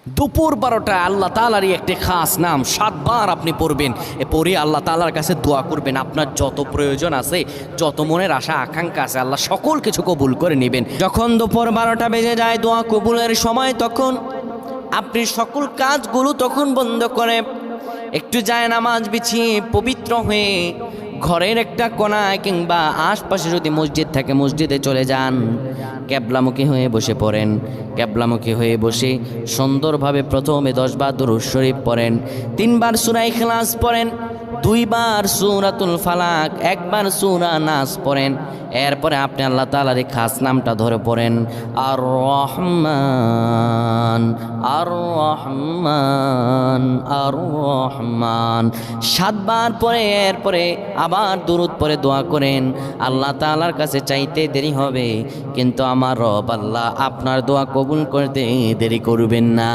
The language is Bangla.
দুপুর 12টা আল্লাহ তাআলারই একটি খাস নাম 7 বার আপনি পড়বেন। পড়ে আল্লাহ তাআলার কাছে দোয়া করবেন। আপনার যত প্রয়োজন আছে, যত মনের আশা আকাঙ্ক্ষা আছে, আল্লাহ সকল কিছু কবুল করে নেবেন। যখন দুপুর 12টা বেজে যায় দোয়া কবুলের সময়, তখন আপনি সকল কাজগুলো তখন বন্ধ করে একটু যায় নামাজ বিছিয়ে পবিত্র হয়ে ঘরের একটা কোনায় কিংবা আশপাশে যদি মসজিদ থাকে মসজিদে চলে যান, ক্যাবলামুখী হয়ে বসে পড়েন। ক্যাবলামুখী হয়ে বসে সুন্দরভাবে প্রথমে 10 বার দুরূদ শরীফ পড়েন, 3 বার সূরা ইখলাস পড়েন, 2 বার সূরাতুল ফালাক, 1 বার সূরা নাস পড়েন। এরপরে আপনি আল্লাহ তাআলার এই খাস নামটা ধরে পড়েন, আর রহমান আর রহমান আর রহমান 7 বার পরে এরপরে আবার দুরূদ পরে দোয়া করেন। আল্লাহ তাআলার কাছে চাইতে দেরি হবে, কিন্তু আমার রব আল্লাহ আপনার দোয়া কবুল করতে দেরি করবেন না।